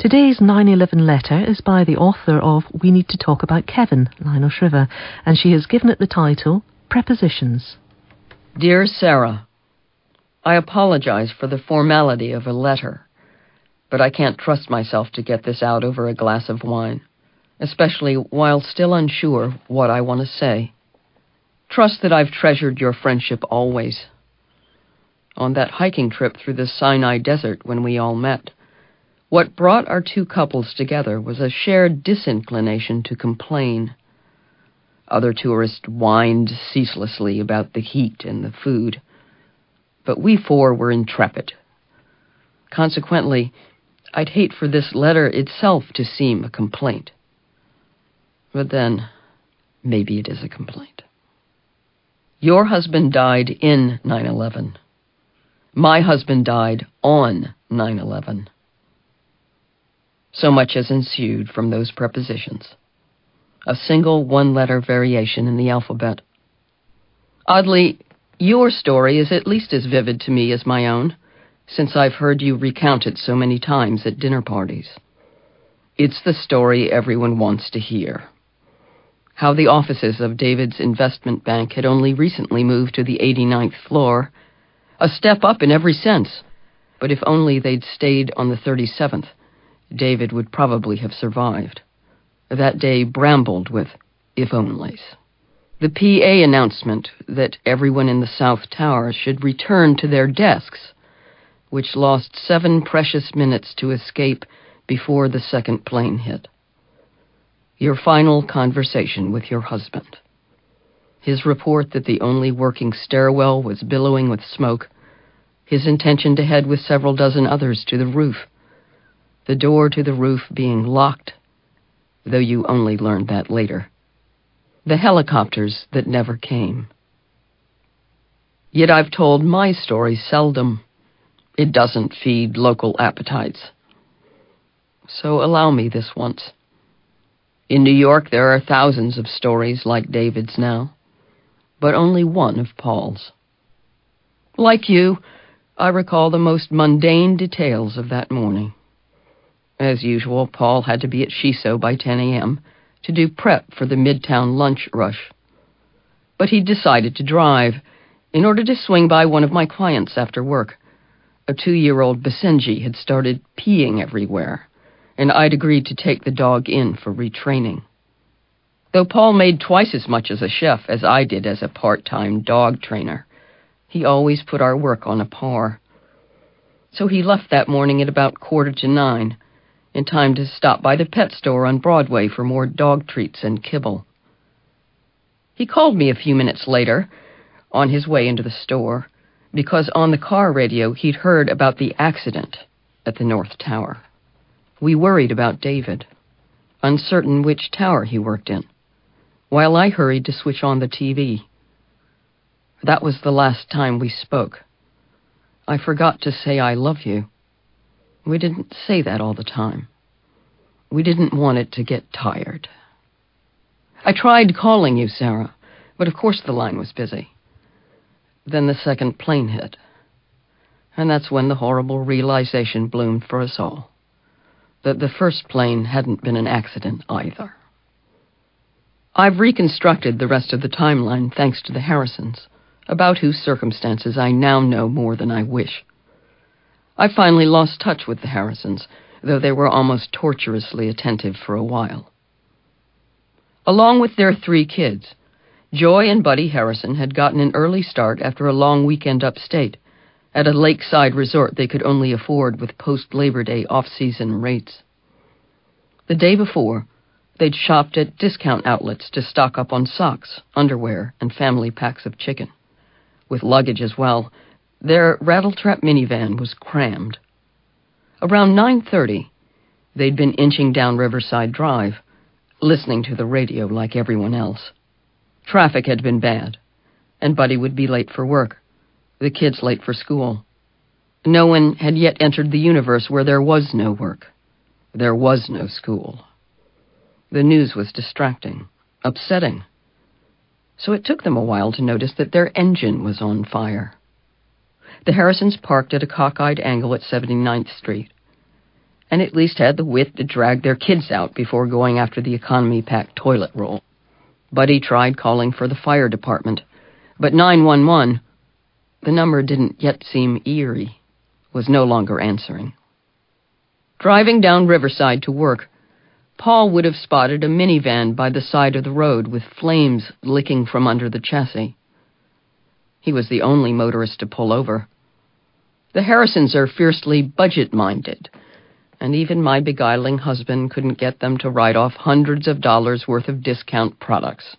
Today's 9/11 letter is by the author of We Need to Talk About Kevin, Lionel Shriver, and she has given it the title, Prepositions. Dear Sarah, I apologize for the formality of a letter, but I can't trust myself to get this out over a glass of wine, especially while still unsure what I want to say. Trust that I've treasured your friendship always. On that hiking trip through the Sinai Desert when we all met, what brought our two couples together was a shared disinclination to complain. Other tourists whined ceaselessly about the heat and the food, but we four were intrepid. Consequently, I'd hate for this letter itself to seem a complaint. But then, maybe it is a complaint. Your husband died in 9/11. My husband died on 9/11. So much has ensued from those prepositions. A single one-letter variation in the alphabet. Oddly, your story is at least as vivid to me as my own, since I've heard you recount it so many times at dinner parties. It's the story everyone wants to hear. How the offices of David's investment bank had only recently moved to the 89th floor, a step up in every sense, but if only they'd stayed on the 37th, David would probably have survived. That day brambled with if-onlys. The PA announcement that everyone in the South Tower should return to their desks, which lost 7 precious minutes to escape before the second plane hit. Your final conversation with your husband. His report that the only working stairwell was billowing with smoke. His intention to head with several dozen others to the roof. The door to the roof being locked, though you only learned that later. The helicopters that never came. Yet I've told my story seldom. It doesn't feed local appetites. So allow me this once. In New York there are thousands of stories like David's now, but only one of Paul's. Like you, I recall the most mundane details of that morning. As usual, Paul had to be at Shiso by 10 a.m. to do prep for the Midtown lunch rush. But he decided to drive in order to swing by one of my clients after work. A 2-year-old Basenji had started peeing everywhere, and I'd agreed to take the dog in for retraining. Though Paul made twice as much as a chef as I did as a part-time dog trainer, he always put our work on a par. So he left that morning at about 8:45, in time to stop by the pet store on Broadway for more dog treats and kibble. He called me a few minutes later, on his way into the store, because on the car radio he'd heard about the accident at the North Tower. We worried about David, uncertain which tower he worked in, while I hurried to switch on the TV. That was the last time we spoke. I forgot to say I love you. We didn't say that all the time. We didn't want it to get tired. I tried calling you, Sarah, but of course the line was busy. Then the second plane hit. And that's when the horrible realization bloomed for us all, that the first plane hadn't been an accident either. I've reconstructed the rest of the timeline thanks to the Harrisons, about whose circumstances I now know more than I wish. I finally lost touch with the Harrisons, though they were almost torturously attentive for a while. Along with their 3 kids, Joy and Buddy Harrison had gotten an early start after a long weekend upstate, at a lakeside resort they could only afford with post-Labor Day off-season rates. The day before, they'd shopped at discount outlets to stock up on socks, underwear, and family packs of chicken. With luggage as well, their rattletrap minivan was crammed. Around 9:30, they'd been inching down Riverside Drive, listening to the radio like everyone else. Traffic had been bad, and Buddy would be late for work, the kids late for school. No one had yet entered the universe where there was no work. There was no school. The news was distracting, upsetting. So it took them a while to notice that their engine was on fire. The Harrisons parked at a cockeyed angle at 79th Street, and at least had the wit to drag their kids out before going after the economy-packed toilet roll. Buddy tried calling for the fire department, but 911, the number didn't yet seem eerie, was no longer answering. Driving down Riverside to work, Paul would have spotted a minivan by the side of the road with flames licking from under the chassis. He was the only motorist to pull over. The Harrisons are fiercely budget-minded, and even my beguiling husband couldn't get them to write off hundreds of dollars worth of discount products.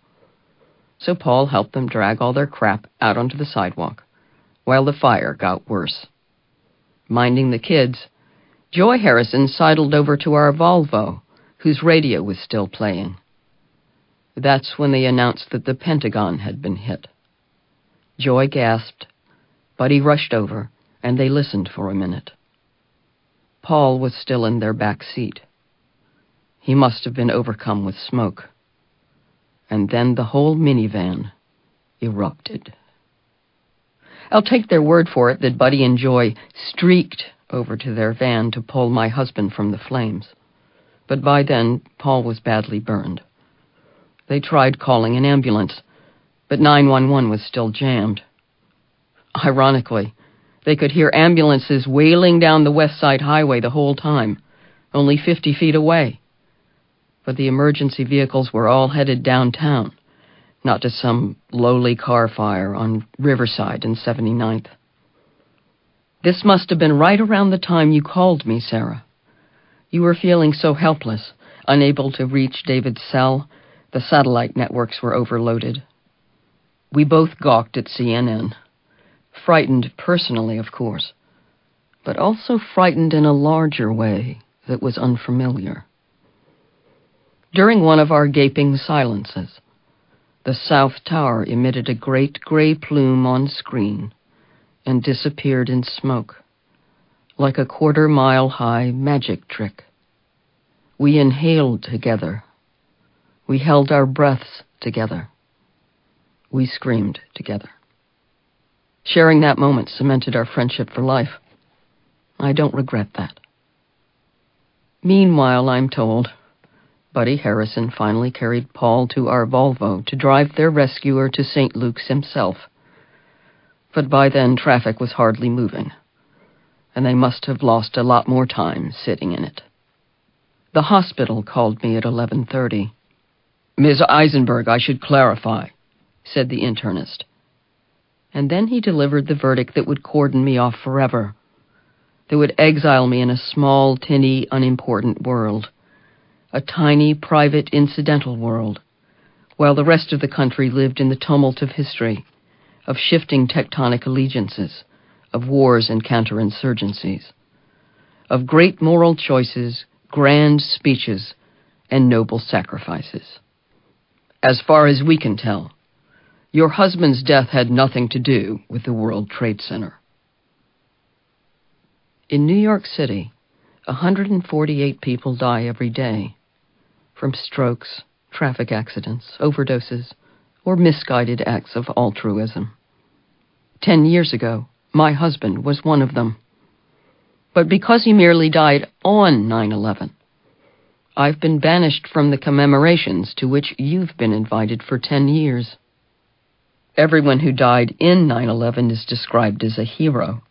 So Paul helped them drag all their crap out onto the sidewalk, while the fire got worse. Minding the kids, Joy Harrison sidled over to our Volvo, whose radio was still playing. That's when they announced that the Pentagon had been hit. Joy gasped. Buddy rushed over, and they listened for a minute. Paul was still in their back seat. He must have been overcome with smoke. And then the whole minivan erupted. I'll take their word for it that Buddy and Joy streaked over to their van to pull my husband from the flames. But by then, Paul was badly burned. They tried calling an ambulance, but 911 was still jammed. Ironically, they could hear ambulances wailing down the West Side Highway the whole time, only 50 feet away. But the emergency vehicles were all headed downtown, not to some lowly car fire on Riverside and 79th. This must have been right around the time you called me, Sarah. You were feeling so helpless, unable to reach David's cell. The satellite networks were overloaded. We both gawked at CNN. Frightened personally, of course, but also frightened in a larger way that was unfamiliar. During one of our gaping silences, the South Tower emitted a great gray plume on screen and disappeared in smoke, like a quarter-mile-high magic trick. We inhaled together. We held our breaths together. We screamed together. Sharing that moment cemented our friendship for life. I don't regret that. Meanwhile, I'm told, Buddy Harrison finally carried Paul to our Volvo to drive their rescuer to St. Luke's himself. But by then, traffic was hardly moving, and they must have lost a lot more time sitting in it. The hospital called me at 11:30. "Ms. Eisenberg, I should clarify," said the internist. And then he delivered the verdict that would cordon me off forever, that would exile me in a small, tinny, unimportant world, a tiny, private, incidental world, while the rest of the country lived in the tumult of history, of shifting tectonic allegiances, of wars and counterinsurgencies, of great moral choices, grand speeches, and noble sacrifices. As far as we can tell, your husband's death had nothing to do with the World Trade Center. In New York City, 148 people die every day from strokes, traffic accidents, overdoses, or misguided acts of altruism. 10 years ago, my husband was one of them. But because he merely died on 9/11, I've been banished from the commemorations to which you've been invited for 10 years. Everyone who died in 9/11 is described as a hero.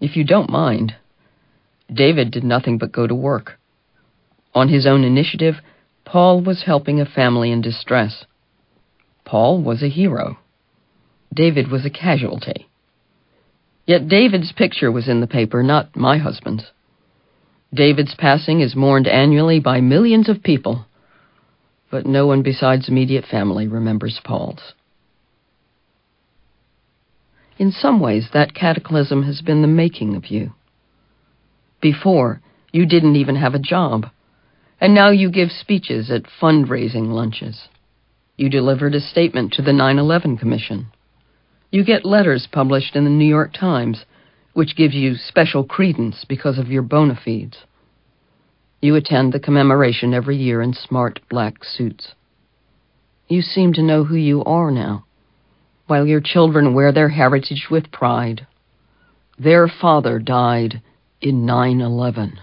If you don't mind, David did nothing but go to work. On his own initiative, Paul was helping a family in distress. Paul was a hero. David was a casualty. Yet David's picture was in the paper, not my husband's. David's passing is mourned annually by millions of people, but no one besides immediate family remembers Paul's. In some ways, that cataclysm has been the making of you. Before, you didn't even have a job, and now you give speeches at fundraising lunches. You delivered a statement to the 9/11 Commission. You get letters published in the New York Times, which gives you special credence because of your bona fides. You attend the commemoration every year in smart black suits. You seem to know who you are now, while your children wear their heritage with pride. Their father died in 9/11.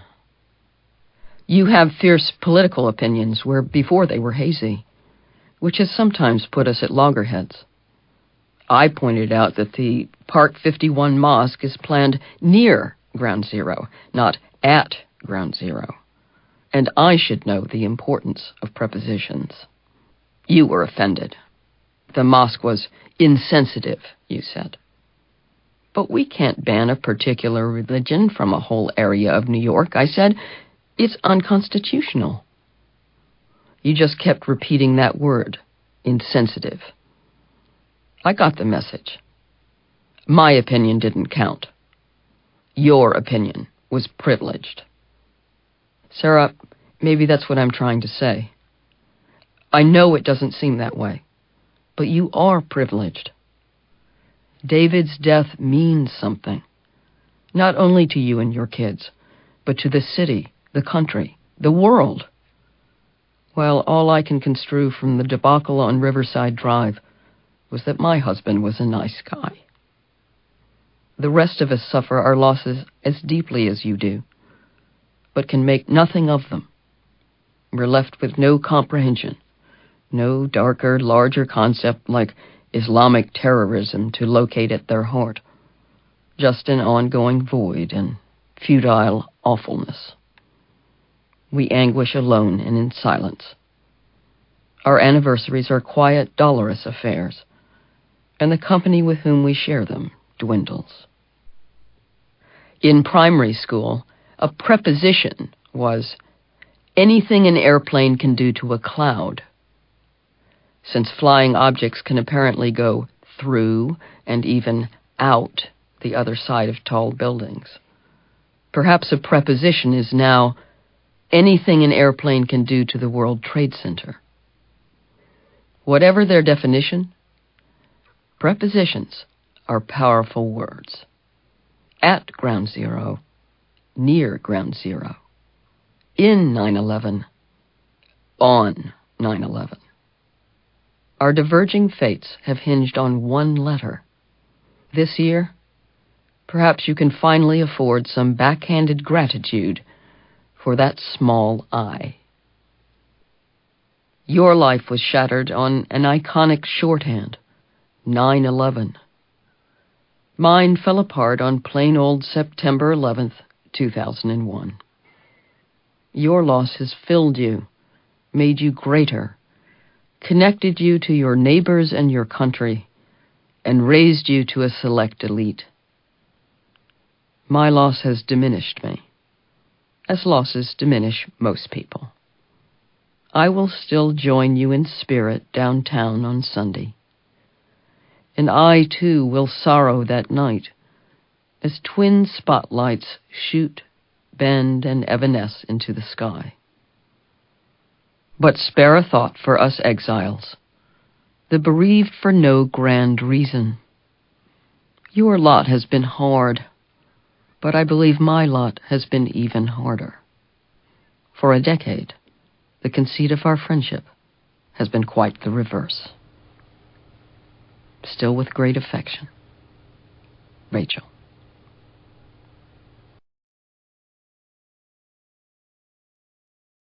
You have fierce political opinions where before they were hazy, which has sometimes put us at loggerheads. I pointed out that the Park 51 mosque is planned near Ground Zero, not at Ground Zero, and I should know the importance of prepositions. You were offended. The mosque was insensitive, you said. But we can't ban a particular religion from a whole area of New York, I said. It's unconstitutional. You just kept repeating that word, insensitive. I got the message. My opinion didn't count. Your opinion was privileged. Sarah, maybe that's what I'm trying to say. I know it doesn't seem that way, but you are privileged. David's death means something, not only to you and your kids, but to the city, the country, the world. While all I can construe from the debacle on Riverside Drive was that my husband was a nice guy. The rest of us suffer our losses as deeply as you do, but can make nothing of them. We're left with no comprehension, no darker, larger concept like Islamic terrorism to locate at their heart, just an ongoing void and futile awfulness. We anguish alone and in silence. Our anniversaries are quiet, dolorous affairs, and the company with whom we share them dwindles. In primary school, a preposition was anything an airplane can do to a cloud. Since flying objects can apparently go through and even out the other side of tall buildings, perhaps a preposition is now anything an airplane can do to the World Trade Center. Whatever their definition, prepositions are powerful words. At Ground Zero, near Ground Zero, in 9/11, on 9/11. Our diverging fates have hinged on one letter. This year, perhaps you can finally afford some backhanded gratitude for that small I. Your life was shattered on an iconic shorthand, 9/11. Mine fell apart on plain old September 11th, 2001. Your loss has filled you, made you greater, connected you to your neighbors and your country, and raised you to a select elite. My loss has diminished me, as losses diminish most people. I will still join you in spirit downtown on Sunday. And I, too, will sorrow that night, as twin spotlights shoot, bend, and evanesce into the sky. But spare a thought for us exiles, the bereaved for no grand reason. Your lot has been hard, but I believe my lot has been even harder. For a decade, the conceit of our friendship has been quite the reverse. Still with great affection, Rachel.